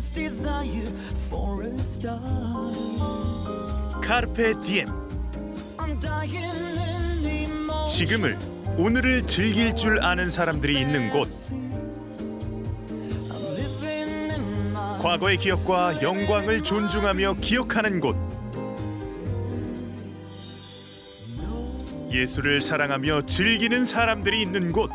deepest desire for a star. 카르페 디엠. I'm dying in emotion. 지금을, 오늘을 즐길 줄 아는 사람들이 있는 곳. 과거의 기억과 영광을 존중하며 기억하는 곳. 예술을 사랑하며 즐기는 사람들이 있는 곳.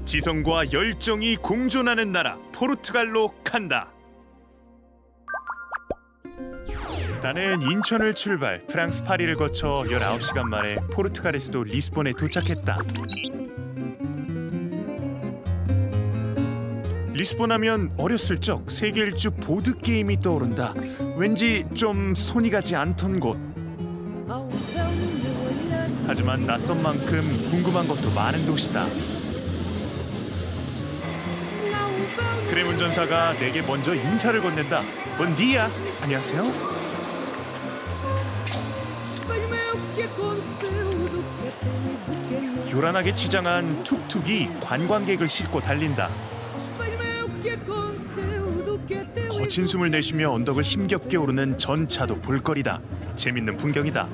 지성과 열정이 공존하는 나라 포르투갈로 간다. 나는 인천을 출발, 프랑스 파리를 거쳐 19시간 만에 포르투갈의 수도 리스본에 도착했다. 리스본 하면 어렸을 적 세계 일주 보드게임이 떠오른다. 왠지 좀 손이 가지 않던 곳. 하지만 낯선 만큼 궁금한 것도 많은 도시다. 트램 운전사가 내게 먼저 인사를 건넨다. 본디야. 안녕하세요. 요란하게 치장한 툭툭이 관광객을 싣고 달린다. 거친 숨을 내쉬며 언덕을 힘겹게 오르는 전차도 볼거리다. 재밌는 풍경이다.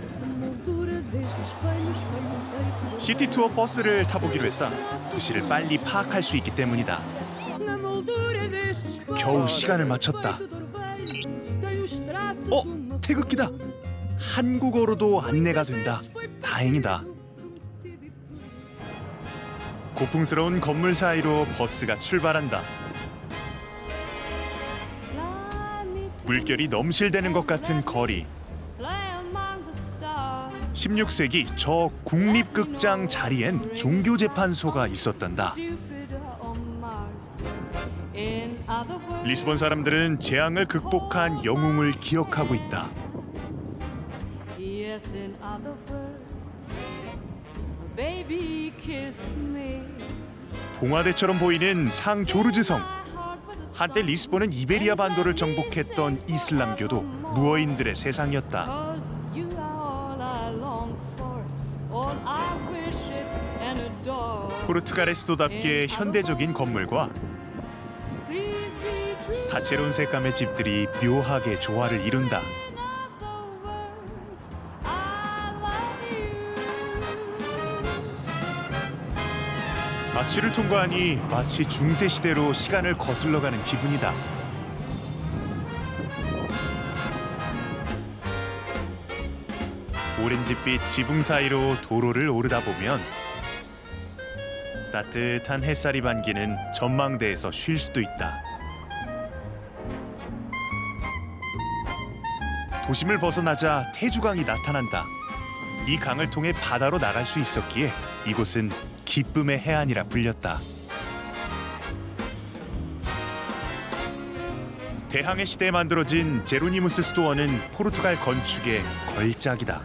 시티 투어 버스를 타보기로 했다. 도시를 빨리 파악할 수 있기 때문이다. 겨우 시간을 맞췄다. 태극기다. 한국어로도 안내가 된다. 다행이다. 고풍스러운 건물 사이로 버스가 출발한다. 물결이 넘실대는 것 같은 거리. 16세기 저 국립극장 자리엔 종교재판소가 있었단다. 리스본 사람들은 재앙을 극복한 영웅을 기억하고 있다. 봉화대처럼 보이는 상조르즈성. 한때 리스본은 이베리아 반도를 정복했던 이슬람교도 무어인들의 세상이었다. 포르투갈의 수도답게 현대적인 건물과 다채로운 색감의 집들이 묘하게 조화를 이룬다. 마취를 통과하니 마치 중세시대로 시간을 거슬러가는 기분이다. 오렌지빛 지붕 사이로 도로를 오르다 보면 따뜻한 햇살이 반기는 전망대에서 쉴 수도 있다. 도심을 벗어나자 태주강이 나타난다. 이 강을 통해 바다로 나갈 수 있었기에 이곳은 기쁨의 해안이라 불렸다. 대항해 시대에 만들어진 제로니무스 스토어는 포르투갈 건축의 걸작이다.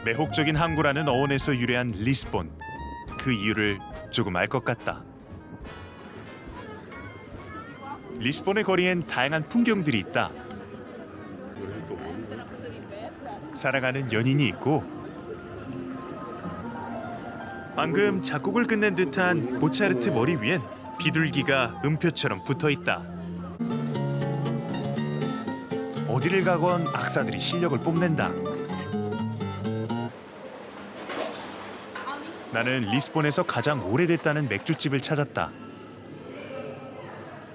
매혹적인 항구라는 어원에서 유래한 리스본. 그 이유를 조금 알 것 같다. 리스본의 거리엔 다양한 풍경들이 있다. 사랑하는 연인이 있고, 방금 작곡을 끝낸 듯한 모차르트 머리 위엔 비둘기가 음표처럼 붙어있다. 어디를 가건 악사들이 실력을 뽐낸다. 나는 리스본에서 가장 오래됐다는 맥주집을 찾았다.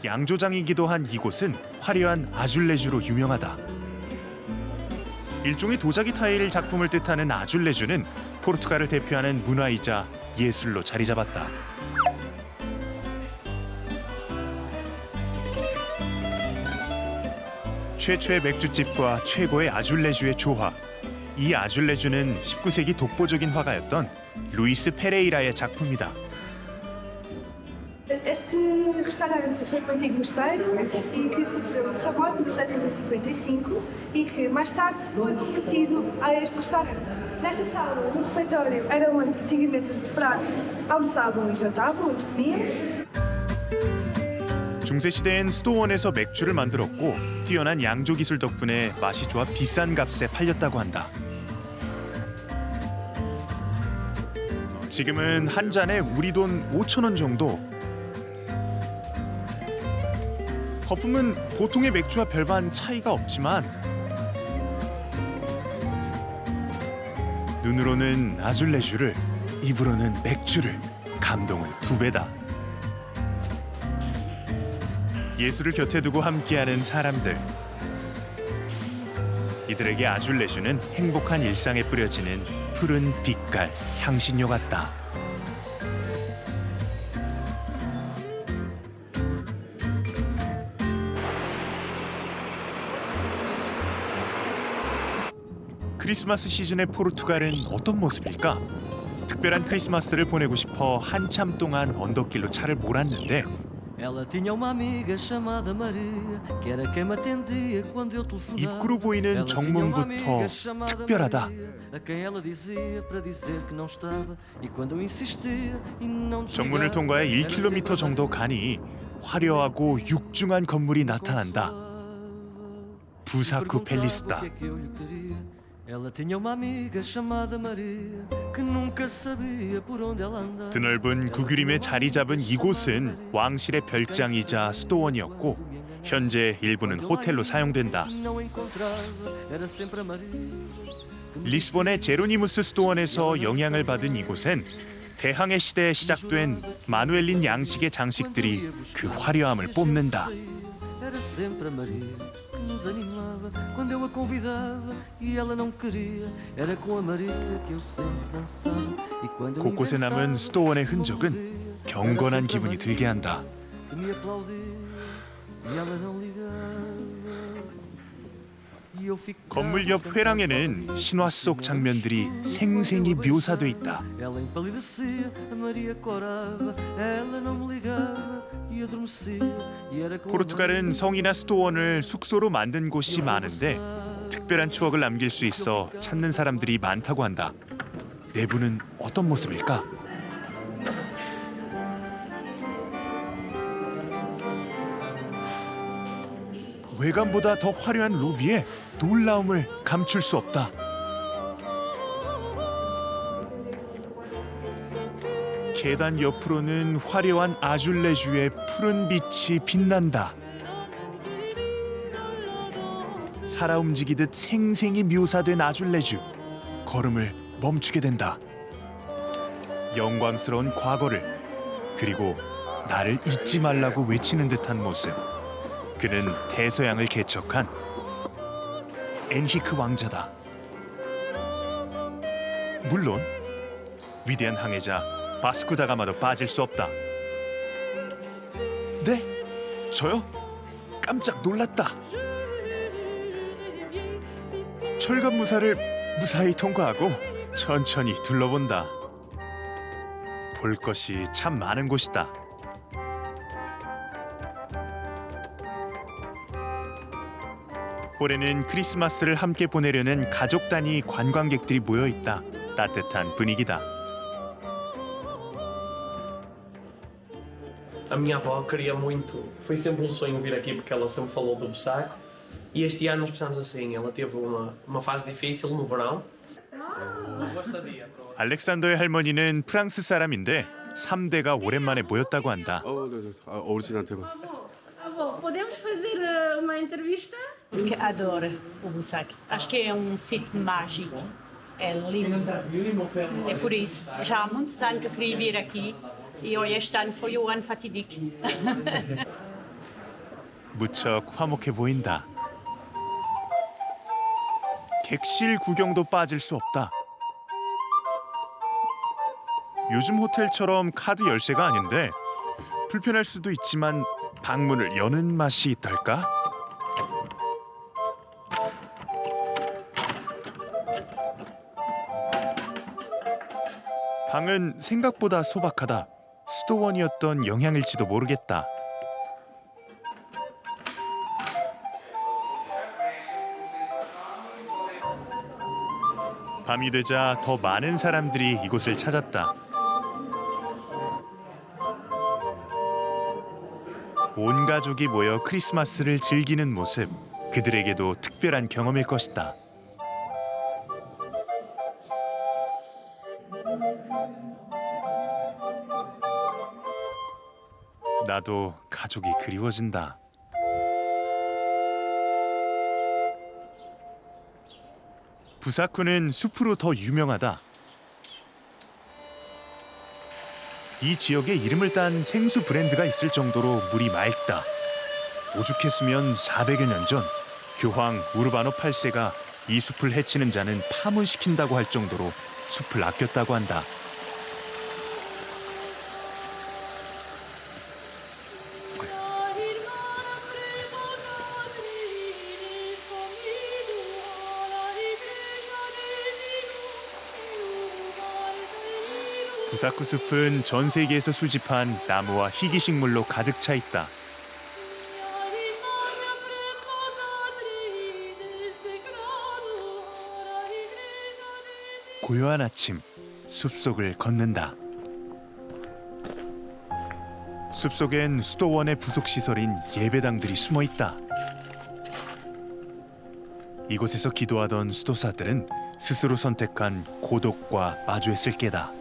양조장이기도 한 이곳은 화려한 아줄레주로 유명하다. 일종의 도자기 타일 작품을 뜻하는 아줄레주는 포르투갈을 대표하는 문화이자 예술로 자리 잡았다. 최초의 맥주집과 최고의 아줄레주의 조화. 이 아줄레주는 19세기 독보적인 화가였던 루이스 페레이라의 작품이다. Este restaurante foi um antigo mosteiro e que sofreu um terremoto em 1755 e que mais tarde foi convertido a este restaurante. Nesta sala, no refeitório, era onde antigamente os frades almoçavam e jantavam, onde comiam. 중세시대엔 수도원에서 맥주를 만들었고 뛰어난 양조 기술 덕분에 맛이 좋아 비싼 값에 팔렸다고 한다. 지금은 한 잔에 우리 돈 5,000원 정도. 거품은 보통의 맥주와 별반 차이가 없지만 눈으로는 아줄레주를, 입으로는 맥주를. 감동은 2배다. 예술을 곁에 두고 함께하는 사람들. 이들에게 아줄레주는 행복한 일상에 뿌려지는 푸른 빛깔 향신료 같다. 크리스마스 시즌의 포르투갈은 어떤 모습일까? 특별한 크리스마스를 보내고 싶어 한참 동안 언덕길로 차를 몰았는데 Ela tinha uma amiga chamada Maria, que era quem me atendia quando eu telefonava. 입구로 보이는 Ela tinha uma 정문부터 amiga chamada 특별하다. Maria, a quem ela dizia para dizer que não estava. E quando eu insistia e não 정문을 통과해 1km 정도 가니 화려하고 육중한 건물이 나타난다. 부사쿠 팰리스다. Ela tinha uma amiga chamada Maria, que nunca sabia por onde ela andava. 드넓은 구규림에 자리 잡은 이곳은 왕실의 별장이자 수도원이었고 현재 일부는 호텔로 사용된다. 리스본의 제로니무스 수도원에서 영향을 받은 이곳엔 대항해 시대에 시작된 마누엘린 양식의 장식들이 그 화려함을 뽐낸다. Era sempre a Maria que nos animava quando eu a convidava e ela não queria. Era com a Maria que eu sempre dançava. E quando eu 곳곳에 남은 수도원의 흔적은 경건한 기분이 들게 한다. que me aplaudia e ela não ligava. E eu ficava 건물 옆 회랑에는 신화 속 장면들이 생생히 묘사돼 있다. Ela empalidecia, a Maria corava, ela não me ligava e adormecia. E era com a 포르투갈은 성이나 수도원을 숙소로 만든 곳이 많은데 특별한 추억을 남길 수 있어 찾는 사람들이 많다고 한다. 내부는 어떤 모습일까? 외관보다 더 화려한 로비에 놀라움을 감출 수 없다. 계단 옆으로는 화려한 아줄레주의 푸른 빛이 빛난다. 살아 움직이듯 생생히 묘사된 아줄레주. 걸음을 멈추게 된다. 영광스러운 과거를, 그리고 나를 잊지 말라고 외치는 듯한 모습. 그는 대서양을 개척한 엔히크 왕자다. 물론 위대한 항해자 바스코 다가마도 빠질 수 없다. 네? 저요? 깜짝 놀랐다. 철갑 무사를 무사히 통과하고 천천히 둘러본다. 볼 것이 참 많은 곳이다. 올해는 크리스마스를 함께 보내려는 가족 단위 관광객들이 모여 있다. 따뜻한 분위기다. A minha avó queria muito, foi sempre um sonho vir aqui porque ela sempre falou do Bussaco. E este ano nós pensamos assim, ela teve uma fase difícil no verão. 알렉산더의 할머니는 프랑스 사람인데 3대가 오랜만에 모였다고 한다. 어르신한테 Avô, podemos fazer uma entrevista? Que adora o Bussac. Acho que é um sítio mágico. É lindo. É por isso. Já há muitos anos que eu queria vir aqui e olha, este ano foi o ano fatídico. 무척 화목해 보인다. 객실 구경도 빠질 수 없다. 요즘 호텔처럼 카드 열쇠가 아닌데 불편할 수도 있지만 방문을 여는 맛이 있달까? 방은 생각보다 소박하다. 수도원이었던 영향일지도 모르겠다. 밤이 되자 더 많은 사람들이 이곳을 찾았다. 온 가족이 모여 크리스마스를 즐기는 모습, 그들에게도 특별한 경험일 것이다. 나도 가족이 그리워진다. 부사쿠는 숲으로 더 유명하다. 이 지역에 이름을 딴 생수 브랜드가 있을 정도로 물이 맑다. 오죽했으면 400여 년 전 교황 우르바노 8세가 이 숲을 해치는 자는 파문시킨다고 할 정도로 숲을 아꼈다고 한다. 부사쿠 숲은 전 세계에서 수집한 나무와 희귀식물로 가득 차 있다. 고요한 아침, 숲속을 걷는다. 숲속엔 수도원의 부속시설인 예배당들이 숨어 있다. 이곳에서 기도하던 수도사들은 스스로 선택한 고독과 마주했을 게다.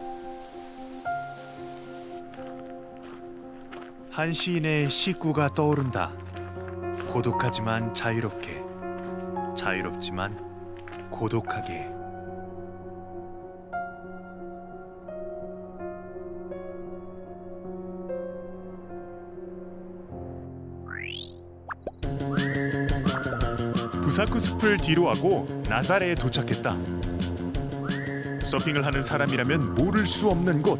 한 시인의 시구가 떠오른다. 고독하지만 자유롭게, 자유롭지만 고독하게. 부사쿠 숲을 뒤로하고 나사레에 도착했다. 서핑을 하는 사람이라면 모를 수 없는 곳.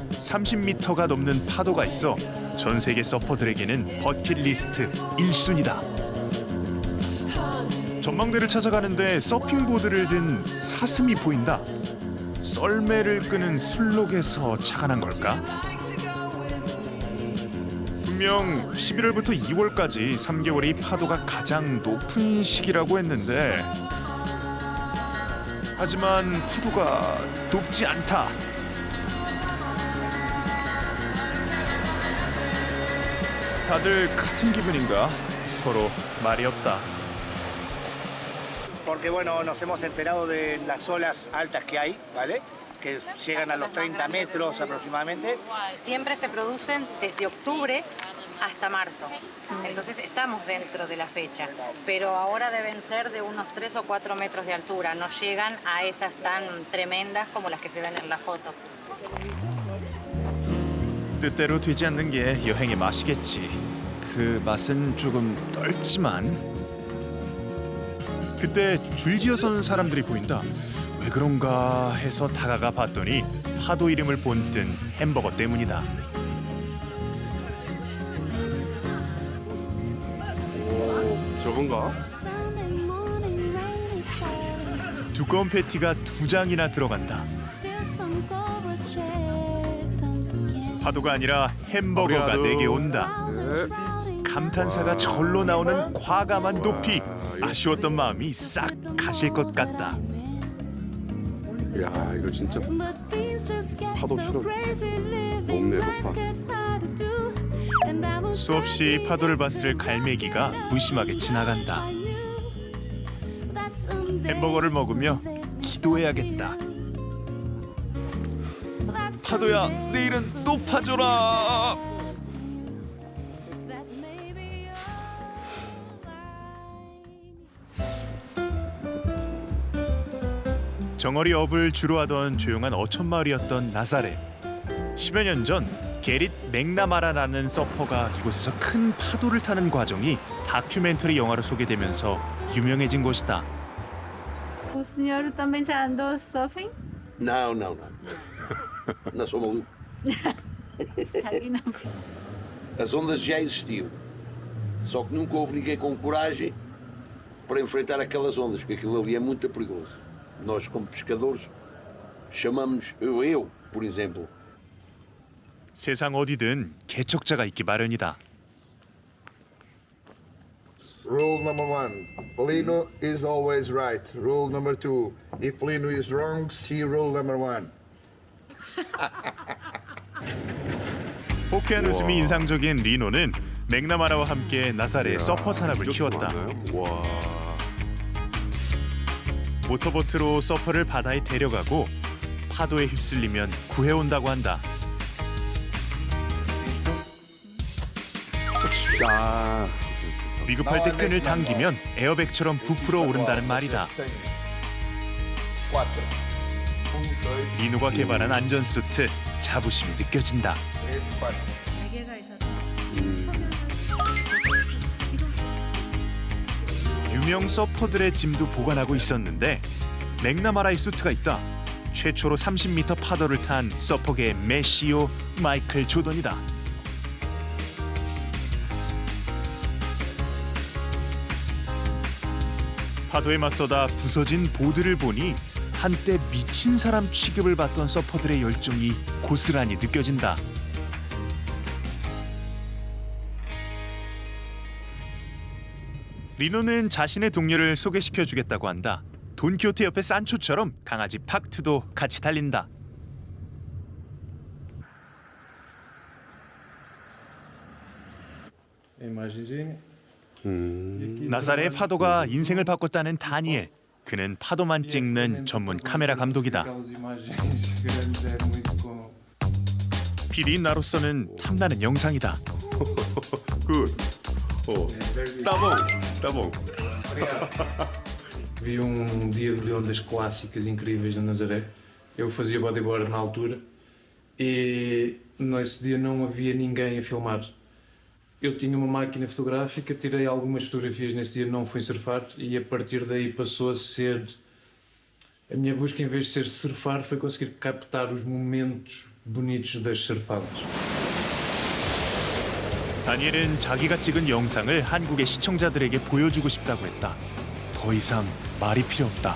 30m가 넘는 파도가 있어 전 세계 서퍼들에게는 버킷리스트 1순위다. 전망대를 찾아가는데 서핑보드를 든 사슴이 보인다. 썰매를 끄는 술록에서 착안한 걸까? 분명 11월부터 2월까지 3개월이 파도가 가장 높은 시기라고 했는데, 하지만 파도가 높지 않다. 다들 같은 기분인가? 서로 말이 없다. Porque bueno, nos hemos enterado de las olas altas que hay, ¿vale? Que llegan a los 30 metros aproximadamente. Siempre se producen desde octubre hasta marzo. Entonces estamos dentro de la fecha, pero ahora deben ser de unos 3 o 4 metros de altura. No llegan a esas tan tremendas como las que se ven en la foto. 뜻대로 되지 않는 게 여행의 맛이겠지. 그 맛은 조금 떨지만. 그때 줄지어 선 사람들이 보인다. 왜 그런가 해서 다가가 봤더니 파도 이름을 본뜬 햄버거 때문이다. 저건가? 두꺼운 패티가 2장이나 들어간다. 파도가 아니라 햄버거가 내게 온다. 감탄사가 절로 나오는 과감한 높이. 아쉬웠던 마음이 싹 가실 것 같다. 야, 이거 진짜 파도처럼 높네, 높아. 수없이 파도를 봤을 갈매기가 무심하게 지나간다. 햄버거를 먹으며 기도해야겠다. 파도야, 내일은 높아져라. 정어리 업을 주로 하던 조용한 어촌 마을이었던 나사렛. 10여 년 전 게릿 맥나마라라는 서퍼가 이곳에서 큰 파도를 타는 과정이 다큐멘터리 영화로 소개되면서 유명해진 곳이다. O senhor também já andou surfing? Não, não, não. Não sou maluco. Aqui não. As ondas já existiam. Só que nunca houve ninguém com coragem para enfrentar aquelas ondas, porque aquilo ali é muito perigoso. Nós, como pescadores, chamamos, eu, por exemplo. 세상 어디든 개척자가 있기 마련이다. Rule number 1. Lino is always right. Rule number 2. If Lino is wrong, see rule number 1. 호쾌한 웃음이 인상적인 리노는 맥나마라와 함께 나사렛 서퍼 산업을 키웠다. 와. 모터보트로 서퍼를 바다에 데려가고 파도에 휩쓸리면 구해온다고 한다. 위급할 때 끈을 당기면 에어백처럼 부풀어 오른다는 말이다. 리노가 개발한 안전 수트, 자부심이 느껴진다. 유명 서퍼들의 짐도 보관하고 있었는데 맥나마라의 수트가 있다. 최초로 30m 파도를 탄 서퍼계의 메시오 마이클 조던이다. 파도에 맞서다 부서진 보드를 보니 한때 미친 사람 취급을 받던 서퍼들의 열정이 고스란히 느껴진다. 리노는 자신의 동료를 소개시켜주겠다고 한다. 돈키호테 옆에 산초처럼 강아지 팍투도 같이 달린다. 나사렛의 파도가 인생을 바꿨다는 다니엘. 그는 파도만 찍는 전문 카메라 감독이다. 필인 나로서는 탐나는 영상이다. Tá bom. Vi dia de ondas clássicas incríveis na Nazaré. Eu fazia bodyboard na altura e nesse dia não havia ninguém a filmar. Eu tinha uma máquina fotográfica, tirei algumas fotografias nesse dia, não fui surfar e a partir daí passou a ser... A minha busca, em vez de ser surfar, foi conseguir captar os momentos bonitos das surfadas. 다니엘은 자기가 찍은 영상을 한국의 시청자들에게 보여주고 싶다고 했다. 더 이상 말이 필요 없다.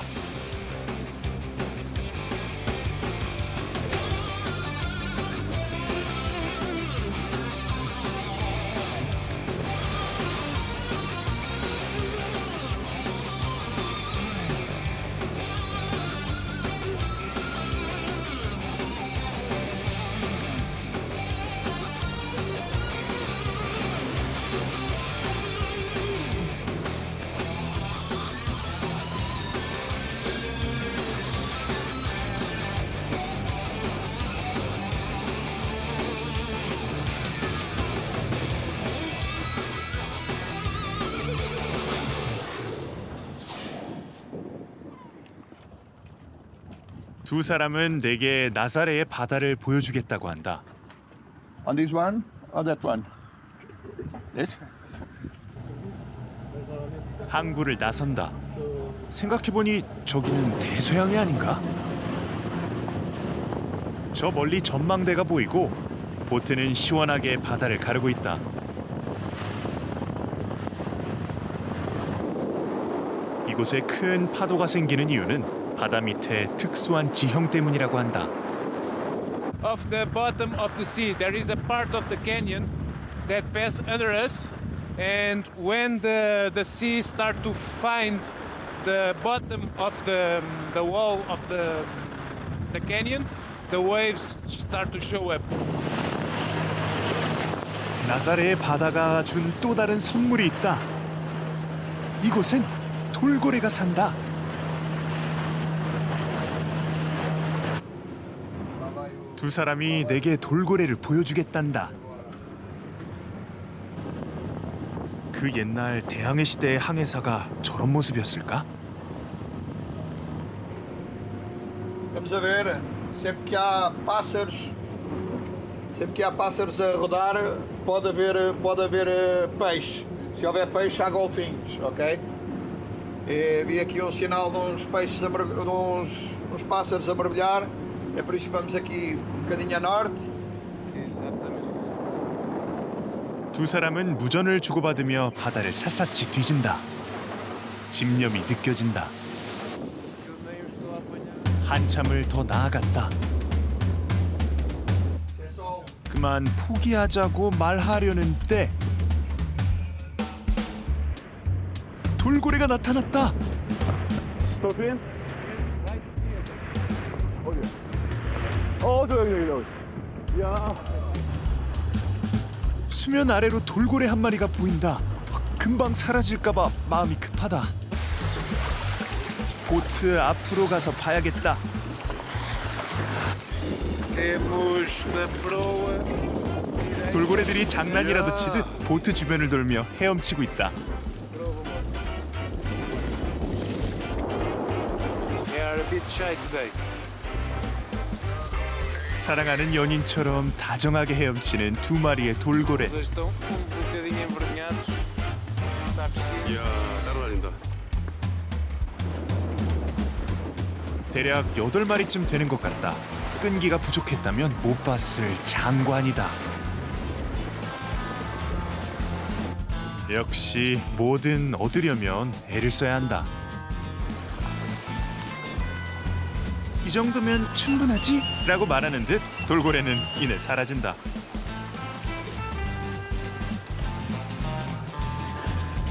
두 사람은 내게 나사렛의 바다를 보여주겠다고 한다. On this one or that one? This? 항구를 나선다. 생각해보니 저기는 대서양이 아닌가? 저 멀리 전망대가 보이고 보트는 시원하게 바다를 가르고 있다. 이곳에 큰 파도가 생기는 이유는 바다 밑에 특수한 지형 때문이라고 한다. Of the bottom of the sea, there is a part of the canyon that pass under us, and when the sea start to find the bottom of the wall of the canyon, the waves start to show up. 나사렛의 바다가 준 또 다른 선물이 있다. 이곳엔 돌고래가 산다. 두 사람이 내게 돌고래를 보여주겠단다. 그 옛날 대항해 시대의 항해사가 저런 모습이었을까? Vamos a ver, sempre que há pássaros a rodar, pode haver peixe. Se houver peixe, há golfinhos, ok? Vi aqui sinal de uns peixes, uns pássaros a mergulhar. É por isso que vamos aqui bocadinho a norte. 두 사람은 무전을 주고받으며 바다를 샅샅이 뒤진다. 집념이 느껴진다. 한참을 더 나아갔다. 그만 포기하자고 말하려는 때 돌고래가 나타났다. 수면 아래로 돌고래 한 마리가 보인다. 금방 사라질까봐 마음이 급하다. 보트 앞으로 가서 봐야겠다. Temos da proa 돌고래들이 장난이라도 치듯 보트 주변을 돌며 헤엄치고 있다. They are a bit shy today. 사랑하는 연인처럼 다정하게 헤엄치는 두 마리의 돌고래. Eles estão bocadinho envergonhados. Está vestido. 이야, 따라다닌다. 대략 8마리쯤 되는 것 같다. 끈기가 부족했다면 못 봤을 장관이다. 역시 뭐든 얻으려면 애를 써야 한다. 이 정도면 충분하지? 라고 말하는 듯 돌고래는 이내 사라진다.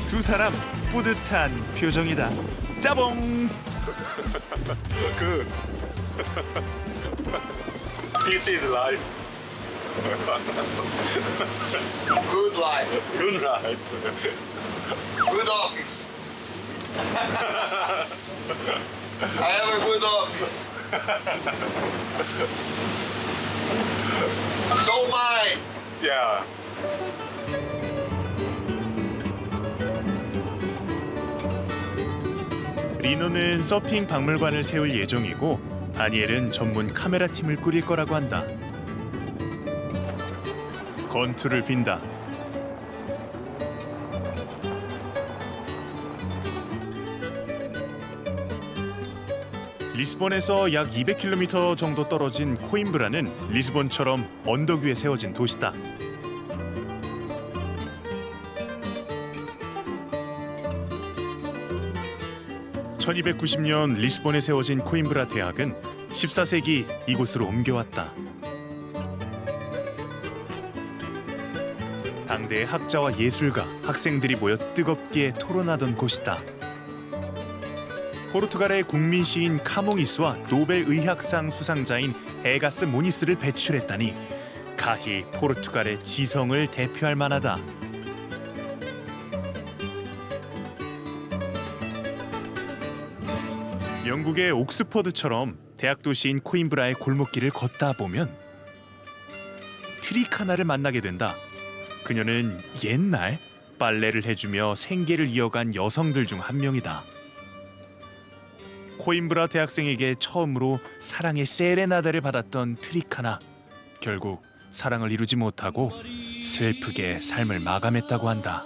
두 사람 뿌듯한 표정이다. 짜봉! Good. This is life. Good life. Good life. Good office. I have a good office. So mine. Yeah. 리노는 서핑 박물관을 세울 예정이고 다니엘은 전문 카메라 팀을 꾸릴 거라고 한다. 건투를 빈다. 리스본에서 약 200km 정도 떨어진 코임브라는 리스본처럼 언덕 위에 세워진 도시다. (1290년) 리스본에 세워진 코임브라 대학은 14세기 이곳으로 옮겨왔다. 당대의 학자와 예술가, 학생들이 모여 뜨겁게 토론하던 곳이다. 포르투갈의 국민 시인 카몽이스와 노벨 의학상 수상자인 에가스 모니스를 배출했다니 가히 포르투갈의 지성을 대표할 만하다. 영국의 옥스퍼드처럼 대학 도시인 코임브라의 골목길을 걷다 보면 트리카나를 만나게 된다. 그녀는 옛날 빨래를 해주며 생계를 이어간 여성들 중 한 명이다. 코임브라 대학생에게 처음으로 사랑의 세레나데를 받았던 트리카나. 결국 사랑을 이루지 못하고 슬프게 삶을 마감했다고 한다.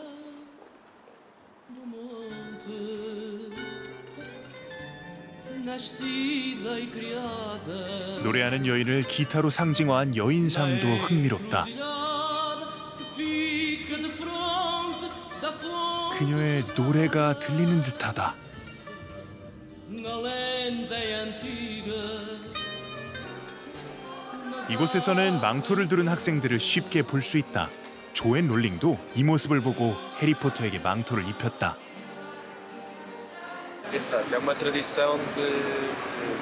노래하는 여인을 기타로 상징화한 여인상도 흥미롭다. 그녀의 노래가 들리는 듯하다. 이곳에서는 망토를 두른 학생들을 쉽게 볼 수 있다. 조앤 롤링도 이 모습을 보고 해리포터에게 망토를 입혔다. Exato, é uma tradição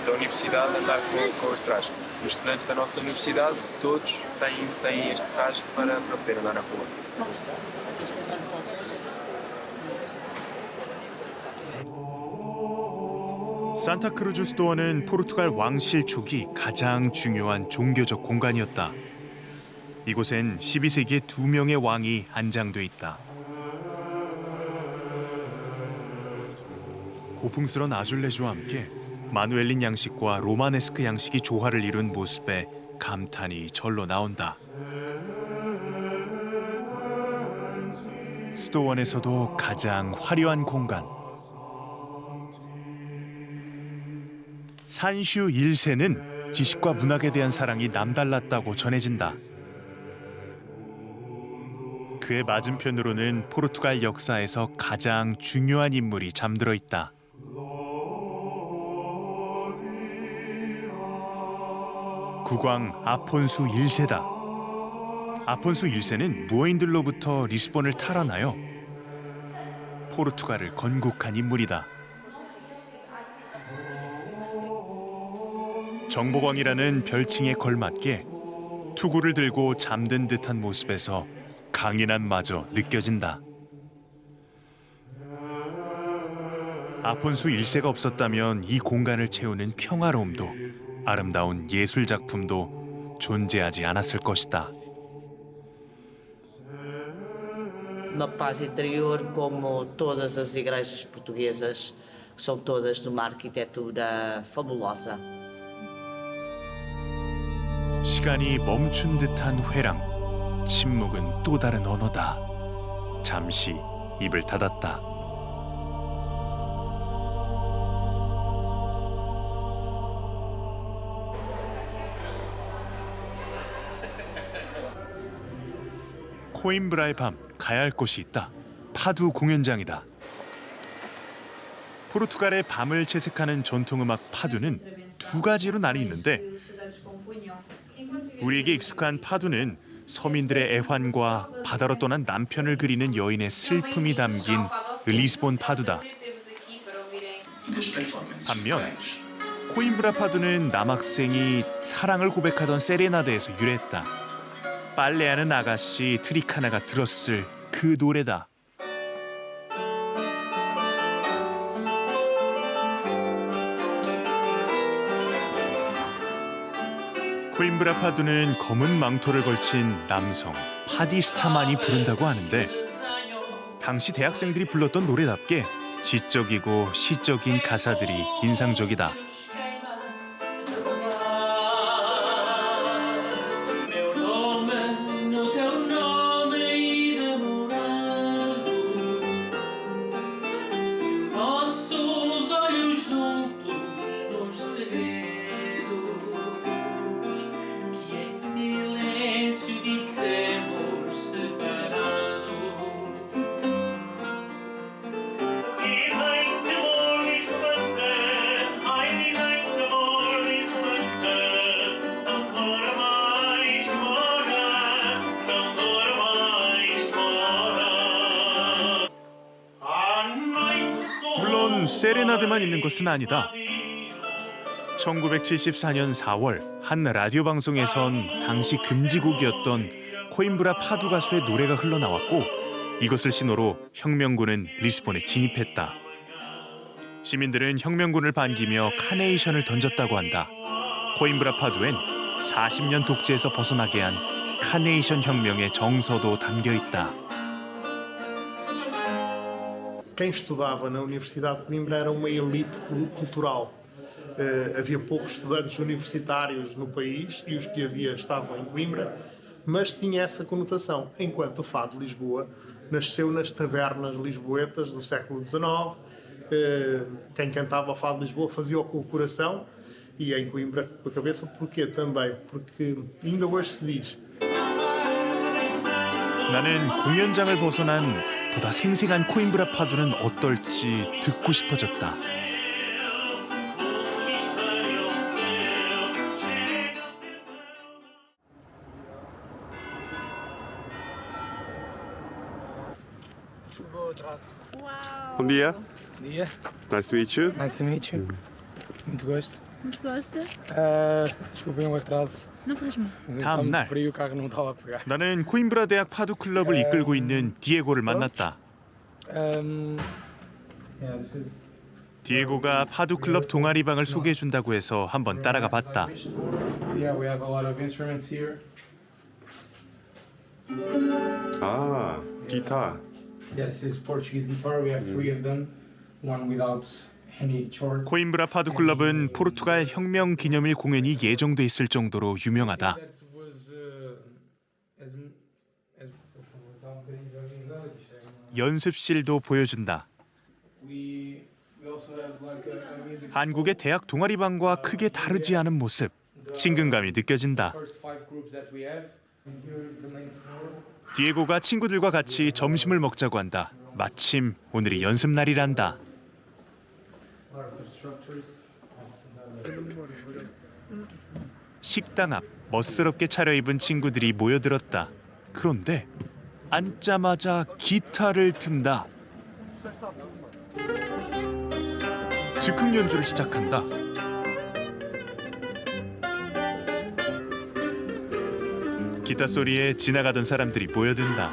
da universidade andar com os trajes. Os estudantes da nossa universidade, todos têm este traje para poder andar na rua. 산타크루즈 스토어는 포르투갈 왕실 초기 가장 중요한 종교적 공간이었다. 이곳엔 12세기에 2명의 왕이 안장돼 있다. 고풍스런 아줄레주와 함께 마누엘린 양식과 로마네스크 양식이 조화를 이룬 모습에 감탄이 절로 나온다. 수도원에서도 가장 화려한 공간. 산슈 1세는 지식과 문학에 대한 사랑이 남달랐다고 전해진다. 그의 맞은편으로는 포르투갈 역사에서 가장 중요한 인물이 잠들어 있다. 국왕 아폰수 1세다. 아폰수 1세는 무어인들로부터 리스본을 탈환하여 포르투갈을 건국한 인물이다. 정복왕이라는 별칭에 걸맞게 투구를 들고 잠든 듯한 모습에서 강인함마저 느껴진다. 아폰수 1세가 없었다면 이 공간을 채우는 평화로움도 아름다운 예술 작품도 존재하지 않았을 것이다. na paz interior, como todas as igrejas portuguesas, que são todas de uma arquitetura fabulosa. 시간이 멈춘 듯한 회랑. 침묵은 또 다른 언어다. 잠시 입을 닫았다. 코임브라의 밤, 가야 할 곳이 있다. 파두 공연장이다. 포르투갈의 밤을 채색하는 전통음악 파두는 두 가지로 나뉘는데 우리에게 익숙한 파두는 서민들의 애환과 바다로 떠난 남편을 그리는 여인의 슬픔이 담긴 리스본 파두다. 반면 코임브라 파두는 남학생이 사랑을 고백하던 세레나데에서 유래했다. 빨래하는 아가씨 트리카나가 들었을 그 노래다. 코임브라 파두는 검은 망토를 걸친 남성 파디스타만이 부른다고 하는데 당시 대학생들이 불렀던 노래답게 지적이고 시적인 가사들이 인상적이다. 물론 세레나데만 있는 것은 아니다. 1974년 4월 한 라디오 방송에선 당시 금지곡이었던 코임브라 파두 가수의 노래가 흘러나왔고 이것을 신호로 혁명군은 리스본에 진입했다. 시민들은 혁명군을 반기며 카네이션을 던졌다고 한다. 코임브라 파두엔 40년 독재에서 벗어나게 한 카네이션 혁명의 정서도 담겨 있다. Quem estudava na Universidade de Coimbra era uma elite cultural. Havia poucos estudantes universitários no país e os que havia estavam em Coimbra, mas tinha essa conotação, enquanto o fado de Lisboa nasceu nas tabernas lisboetas do século XIX. Quem cantava o fado de Lisboa fazia-o com o coração e em Coimbra com a cabeça. Porquê também? Porque ainda hoje se diz. 나는 공연장을 벗어난 보다 생생한 코임브라 파두는 어떨지 듣고 싶어졌다. Bom dia. Bom dia. Nice to meet you. Nice to meet you. Muito gosto. Muito gosto. Desculpem o atraso. Não faz mal. Está muito frio, o carro não estava a pegar. 나는 코임브라 대학 파두 클럽을 이끌고 있는 디에고를 만났다. 디에고가 파두 클럽 동아리방을 소개해 준다고 해서 한번 따라가 봤다. Yeah, we have a lot of instruments here. Ah, guitar. Yes, this is Portuguese guitar. We have 3 of them. One without any chords. 코임브라 파두 클럽은 포르투갈 혁명 기념일 공연이 예정돼 있을 정도로 유명하다. 연습실도 보여준다. 한국의 대학 동아리방과 크게 다르지 않은 모습, 친근감이 느껴진다. 디에고가 친구들과 같이 점심을 먹자고 한다. 마침 오늘이 연습 날이란다. 식당 앞 멋스럽게 차려입은 친구들이 모여들었다. 그런데 앉자마자 기타를 튼다. 즉흥 연주를 시작한다. 기타 소리에 지나가던 사람들이 모여든다.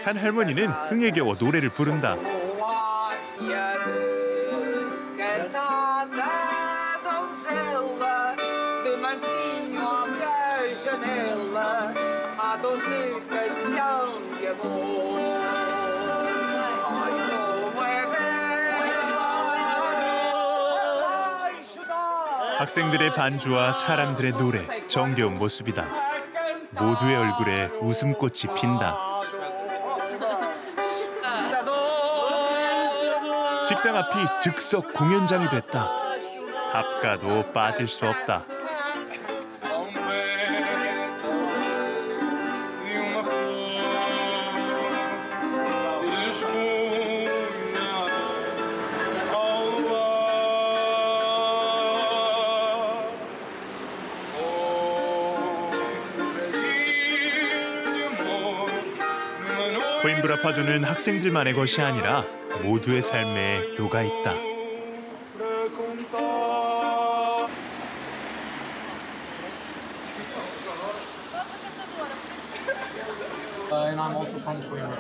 한 할머니는 흥에 겨워 노래를 부른다. una doce canción de amor. Ay, no mueve. 학생들의 반주와 사람들의 노래, 정겨운 모습이다. 모두의 얼굴에 웃음꽃이 핀다. 식당 앞이 즉석 공연장이 됐다. 답가도 빠질 수 없다. 코임브라 파도는 학생들만의 것이 아니라 모두의 삶에 녹아있다. And I'm also from Coimbra.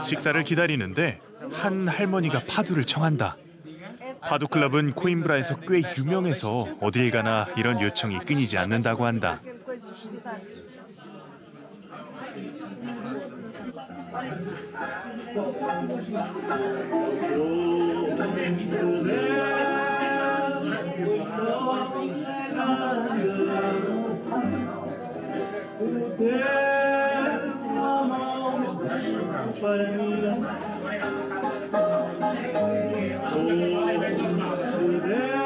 식사를 기다리는데 한 할머니가 파두를 청한다. 파두 클럽은 코임브라에서 꽤 유명해서 어딜 가나 이런 요청이 끊이지 않는다고 한다.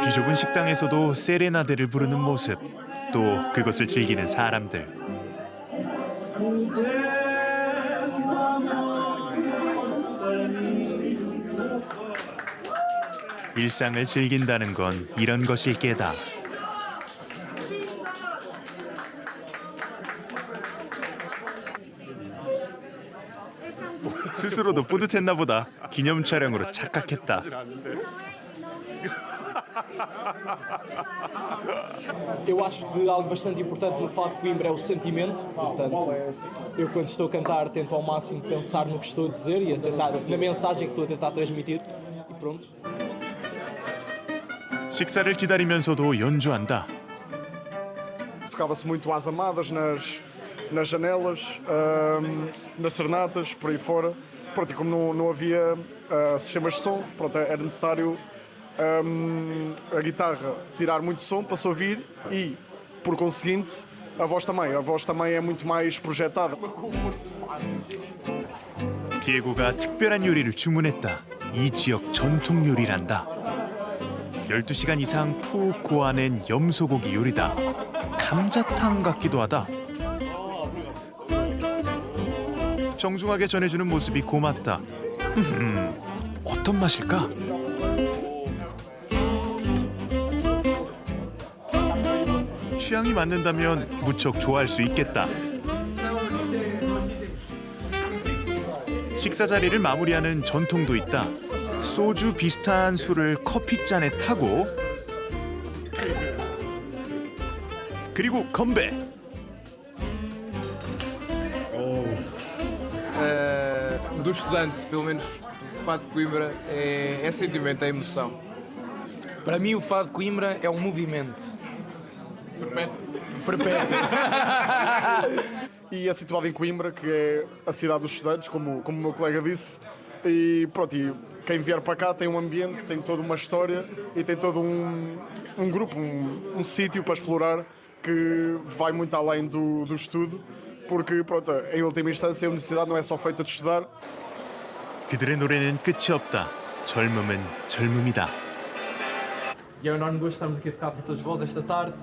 비좁은 식당에서도 세레나데를 부르는 모습, 또 그것을 즐기는 사람들. 일상을 즐긴다는 건 이런 것일 게다. 스스로도 뿌듯했나 보다. 기념 촬영으로 착각했다. Eu acho que algo bastante importante no Fado de Coimbra é o sentimento. Portanto, eu quando estou a cantar tento ao máximo pensar no que estou a dizer e a tentar, na mensagem que estou a tentar transmitir. E pronto. 식사를 기다리면서도 연주한다. Tocava-se muito às amadas nas janelas, nas serenatas, por aí fora. Pronto, e como não havia sistemas de som, pronto, era necessário a guitarra tirar muito som para se ouvir e, por conseguinte, a voz também. A voz também é muito mais projetada. 디에고가 특별한 요리를 주문했다. 이 지역 전통 요리란다. 12시간 이상 푹 고아낸 염소고기 요리다. 감자탕 같기도 하다. 정중하게 전해주는 모습이 고맙다. 어떤 맛일까? 취향이 맞는다면 무척 좋아할 수 있겠다. 식사 자리를 마무리하는 전통도 있다. 소주 비슷한 술을 커피잔에 타고 그리고 건배. Do estudante, pelo menos o Fado de Coimbra, é sentimento, é emoção. Para mim o Fado de Coimbra é um movimento. Perpétuo. E é situado em Coimbra, que é a cidade dos estudantes, como o meu colega disse. E pronto, e quem vier para cá tem um ambiente, tem toda uma história e tem todo um grupo, um sítio para explorar que vai muito além do estudo. Porque, pronto, em última instância, a universidade não é só feita de estudar. 그들의 노래는 끝이 없다. 젊음은 젊음이다. E é um enorme gosto estarmos aqui a tocar para todos vós esta tarde.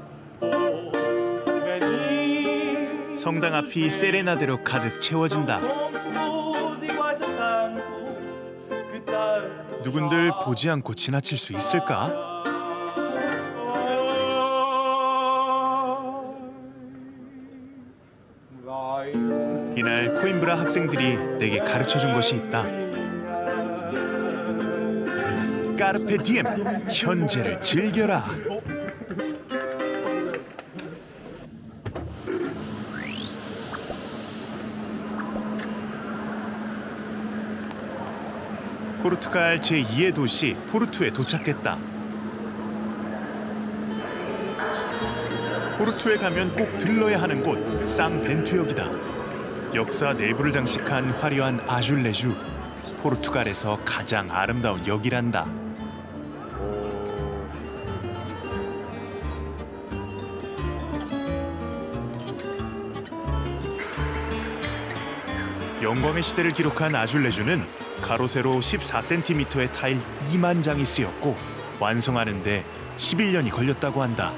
성당 앞이 세레나데로 가득 채워진다. 누군들 보지 않고 지나칠 수 있을까? 이날 코임브라 학생들이 내게 가르쳐준 것이 있다. 까르페 디엠, 현재를 즐겨라. 포르투갈 제2의 도시 포르투에 도착했다. 포르투에 가면 꼭 들러야 하는 곳 쌍벤투역이다. 역사 내부를 장식한 화려한 아줄레주. 포르투갈에서 가장 아름다운 역이란다. 영광의 시대를 기록한 아줄레주는 가로 세로 14cm의 타일 2만 장이 쓰였고 완성하는 데 11년이 걸렸다고 한다.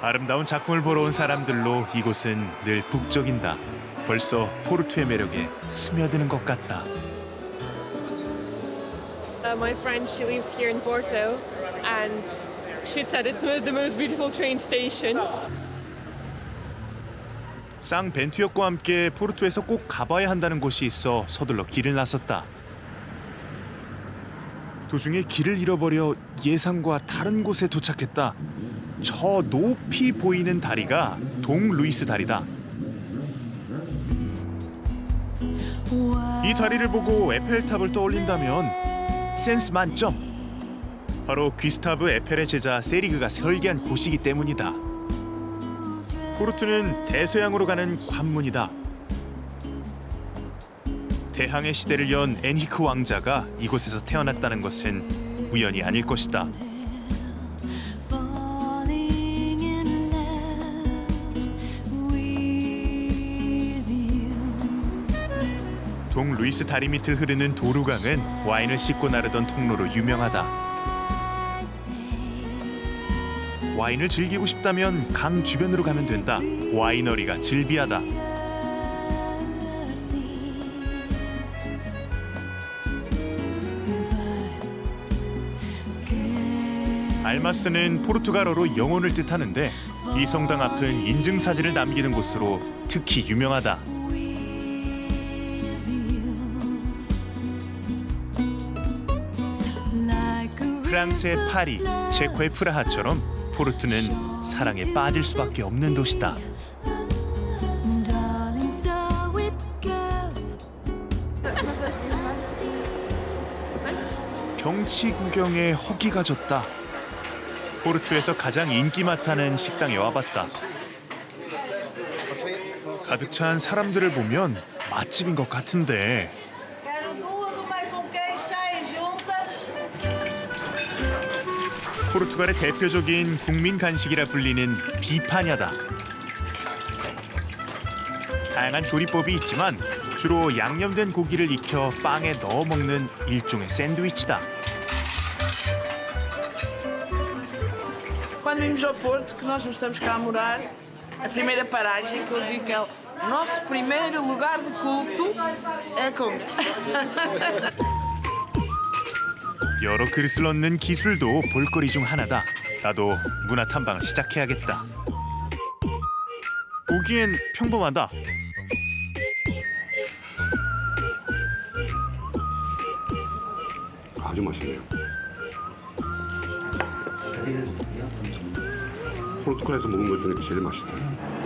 아름다운 작품을 보러 온 사람들로 이곳은 늘 북적인다. 벌써 포르투의 매력에 스며드는 것 같다. My friend, she lives here in Porto, and she said it's the most beautiful train station. 쌍벤투역과 함께 포르투에서 꼭 가봐야 한다는 곳이 있어 서둘러 길을 나섰다. 도중에 길을 잃어버려 예상과 다른 곳에 도착했다. 저 높이 보이는 다리가 동 루이스 다리다. 이 다리를 보고 에펠탑을 떠올린다면 센스 만점. 바로 귀스타브 에펠의 제자 세리그가 설계한 곳이기 때문이다. 포르투는 대서양으로 가는 관문이다. 대항해 시대를 연 엔히크 왕자가 이곳에서 태어났다는 것은 우연이 아닐 것이다. 동 루이스 다리 밑을 흐르는 도루강은 와인을 씻고 나르던 통로로 유명하다. 와인을 즐기고 싶다면 강 주변으로 가면 된다. 와이너리가 즐비하다. 알마스는 포르투갈어로 영혼을 뜻하는데 이 성당 앞은 인증사진을 남기는 곳으로 특히 유명하다. 프랑스의 파리, 체코의 프라하처럼 포르투는 사랑에 빠질 수밖에 없는 도시다. 경치 구경에 허기가 졌다. 포르투에서 가장 인기 많다는 식당에 와봤다. 가득 찬 사람들을 보면 맛집인 것 같은데. 포르투갈의 대표적인 국민 간식이라 불리는 비파냐다. 다양한 조리법이 있지만 주로 양념된 고기를 익혀 빵에 넣어 먹는 일종의 샌드위치다. Quando vimos ao Porto, que nós não estamos cá a morar, a primeira paragem que eu digo que é o nosso primeiro lugar de culto é a Coimbra. 여러 그릇을 넣는 기술도 볼거리 중 하나다. 나도 문화 탐방을 시작해야겠다. 보기엔 평범하다. 아주 맛있네요. 포르투갈에서 먹은 것 중에 제일 맛있어요.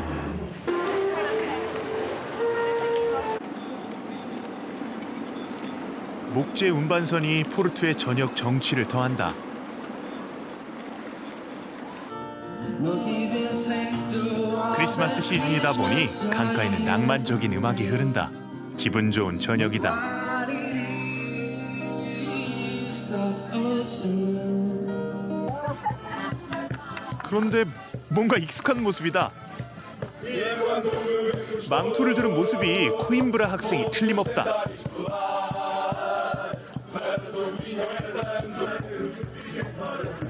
목재 운반선이 포르투의 저녁 정취를 더한다. 크리스마스 시즌이다 보니 강가에는 낭만적인 음악이 흐른다. 기분 좋은 저녁이다. 그런데 뭔가 익숙한 모습이다. 망토를 들은 모습이 코임브라 학생이 틀림없다.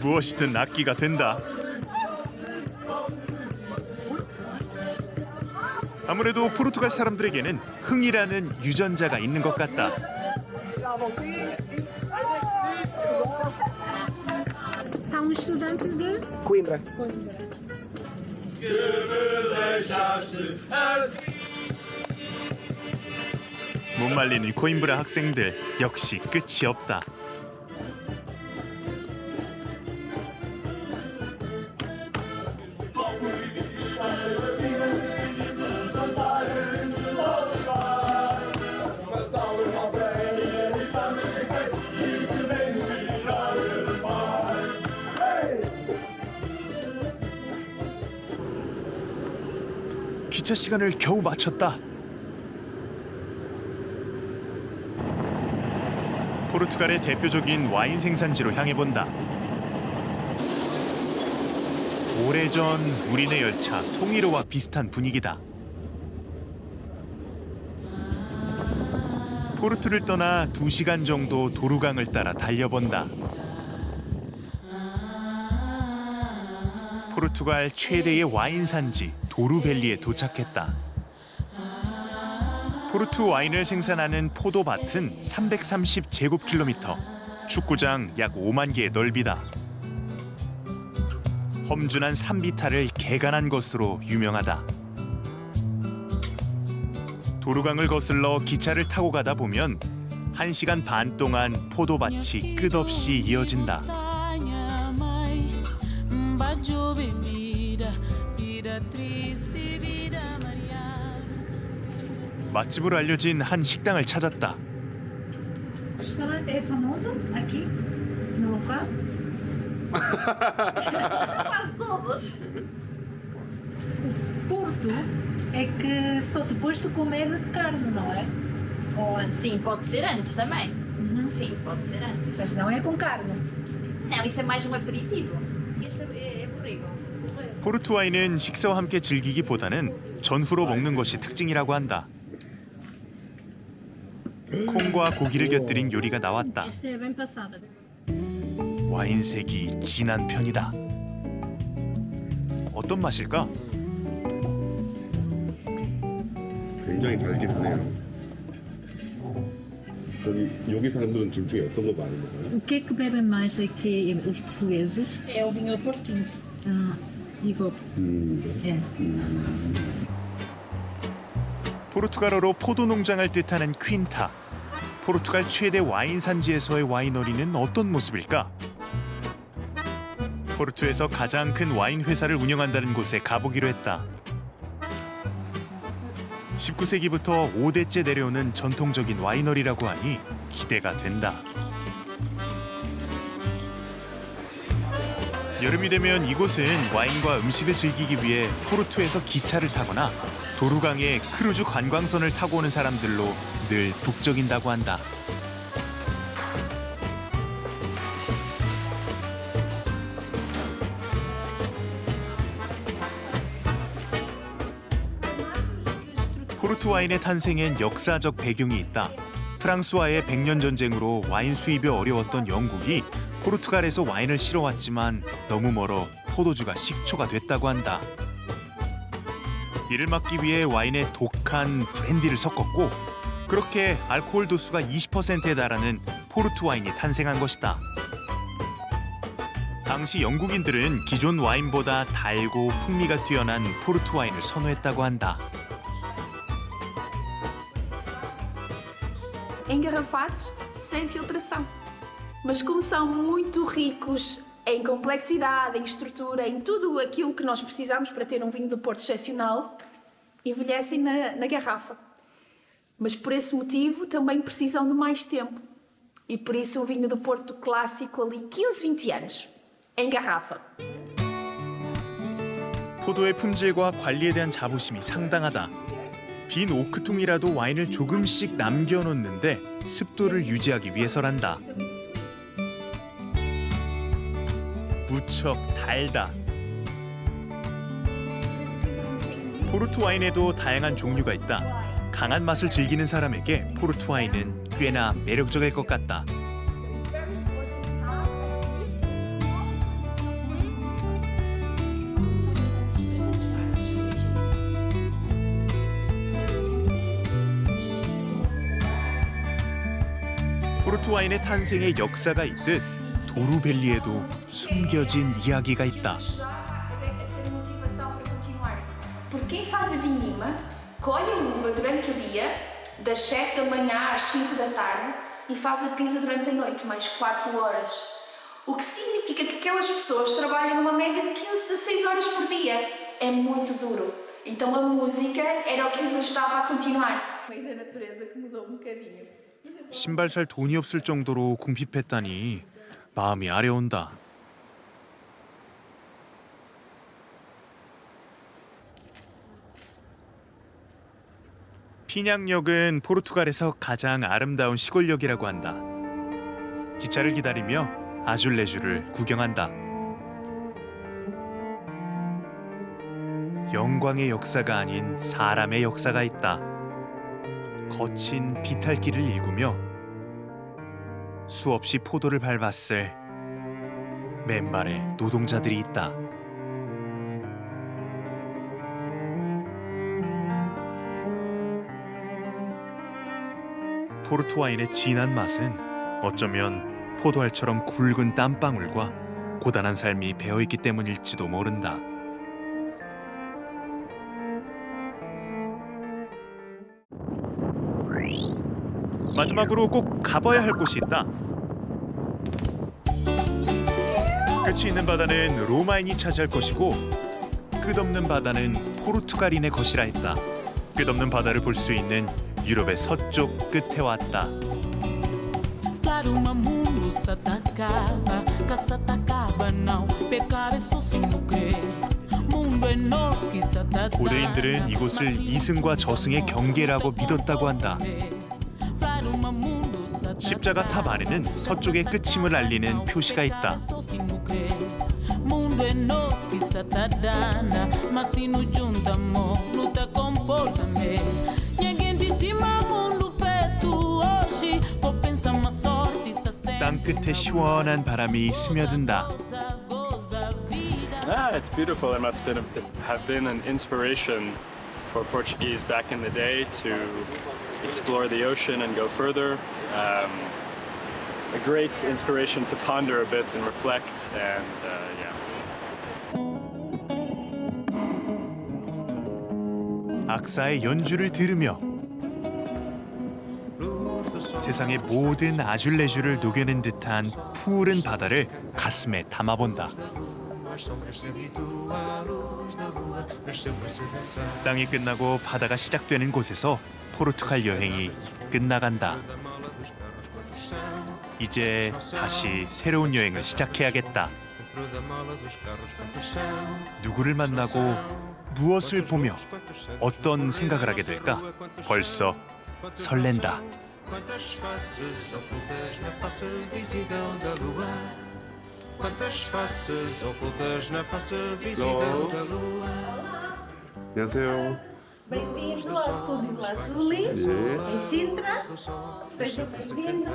무엇이든 악기가 된다. 아무래도 포르투갈 사람들에게는 흥이라는 유전자가 있는 것 같다. São estudantes de Coimbra. 못 말리는 코임브라 학생들 역시 끝이 없다. 기차 시간을 겨우 맞췄다. 포르투갈의 대표적인 와인 생산지로 향해 본다. 오래전 우리네 열차 통일호와 비슷한 분위기다. 포르투를 떠나 2시간 정도 도루강을 따라 달려본다. 포르투갈 최대의 와인 산지 도루밸리에 도착했다. 포르투 와인을 생산하는 포도밭은 330제곱킬로미터, 축구장 약 5만 개의 넓이다. 험준한 산비탈을 개간한 것으로 유명하다. 도루강을 거슬러 기차를 타고 가다 보면 1시간 반 동안 포도밭이 끝없이 이어진다. 맛집으로 알려진 한 식당을 찾았다. O restaurante é famoso aqui no local? Quase todos. O Porto é que só depois de comer carne, não é? Ou antes? Sim, pode ser antes também. Sim, pode ser antes. Mas não é com carne. Não, isso é mais um aperitivo. Este é borrego. 포르투 와인은 식사와 함께 즐기기보다는 전후로 먹는 것이 특징이라고 한다. 콩과 고기를 곁들인 요리가 나왔다. Esta é bem passada. 와인색이 진한 편이다. 어떤 맛일까? 굉장히 달긴 하네요. 여기 사람들은 둘 중에 어떤 거 많이 먹어요? O que é que bebem mais aqui os portugueses? É o vinho do Porto Tinto. 이거. 예. 포르투갈어로 포도 농장을 뜻하는 퀸타. 포르투갈 최대 와인 산지에서의 와이너리는 어떤 모습일까? 포르투에서 가장 큰 와인 회사를 운영한다는 곳에 가보기로 했다. 19세기부터 5대째 내려오는 전통적인 와이너리라고 하니 기대가 된다. 여름이 되면 이곳은 와인과 음식을 즐기기 위해 포르투에서 기차를 타거나 도루강에 크루즈 관광선을 타고 오는 사람들로 늘 북적인다고 한다. 포르투 와인의 탄생엔 역사적 배경이 있다. 프랑스와의 100년 전쟁으로 와인 수입이 어려웠던 영국이 포르투갈에서 와인을 실어왔지만 너무 멀어 포도주가 식초가 됐다고 한다. 이를 막기 위해 와인에 독한 브랜디를 섞었고 그렇게 알코올 도수가 20%에 달하는 포르투 와인이 탄생한 것이다. 당시 영국인들은 기존 와인보다 달고 풍미가 뛰어난 포르투 와인을 선호했다고 한다. Engarrafados sem filtração. Mas como são muito ricos em complexidade, em estrutura, em tudo aquilo que nós precisamos para ter um vinho do Porto excepcional, envelhecem na garrafa. Mas por esse motivo também precisam de mais tempo. E por isso um vinho do Porto clássico ali 15, 20 anos, em garrafa. 포도의 품질과 관리에 대한 자부심이 상당하다. 빈 오크통이라도 와인을 조금씩 남겨놓는데 습도를 유지하기 위해서란다. 무척 달다. 포르투 와인에도 다양한 종류가 있다. 강한 맛을 즐기는 사람에게 포르투 와인은 꽤나 매력적일 것 같다. 포르투 와인의 탄생에 역사가 있듯 도루밸리에도 숨겨진 이야기가 있다. Porque quem faz a vindima colhe a uva durante o dia, das 7 da manhã às 5 da tarde, e faz a pisa durante a noite, mais 4 horas. O que significa que aquelas pessoas trabalham numa média de 15 a 16 horas por dia. É muito duro. Então a música era o que os ajudava a continuar. Meio da natureza que mudou um bocadinho. 신발 살 돈이 없을 정도로 궁핍했다니 마음이 아려온다. 피냥역은 포르투갈에서 가장 아름다운 시골역이라고 한다. 기차를 기다리며 아줄레주를 구경한다. 영광의 역사가 아닌 사람의 역사가 있다. 거친 비탈길을 일구며 수없이 포도를 밟았을 맨발의 노동자들이 있다. 포르투 와인의 진한 맛은 어쩌면 포도알처럼 굵은 땀방울과 고단한 삶이 배어있기 때문일지도 모른다. 마지막으로 꼭 가봐야 할 곳이 있다. 끝이 있는 바다는 로마인이 차지할 것이고 끝없는 바다는 포르투갈인의 것이라 했다. 끝없는 바다를 볼 수 있는 유럽의 서쪽 끝에 왔다. 고대인들은 이곳을 이승과 저승의 경계라고 믿었다고 한다. 십자가 탑 안에는 서쪽의 끝임을 알리는 표시가 있다. 땅 끝에 시원한 바람이 스며든다. It's beautiful. It must have been an inspiration for Portuguese back in the day to explore the ocean and go further. A great inspiration to ponder a bit and reflect, and 악사의 연주를 들으며 세상의 모든 아줄레주를 녹여낸 듯한 푸른 바다를 가슴에 담아본다. 땅이 끝나고 바다가 시작되는 곳에서 포르투갈 여행이 끝나간다. 이제 다시 새로운 여행을 시작해야겠다. 누구를 만나고 무엇을 보며 어떤 생각을 하게 될까? 벌써 설렌다. Quantas faces ocultas na face visível da lua? Quantas faces ocultas na face visível da lua? 안녕하세요. Bem-vindo ao Estúdio Lazuli, em Sintra. Esteja bem-vindo.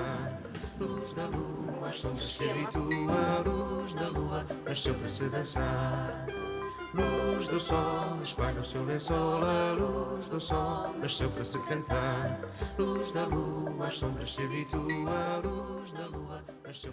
Luz da lua, as sombras se habituam. Luz da lua, nasceu para se dançar. Luz do sol, espalha o seu lençol. A luz do sol, nasceu para se cantar. Luz da lua, as sombras se habituam. Luz da lua, nasceu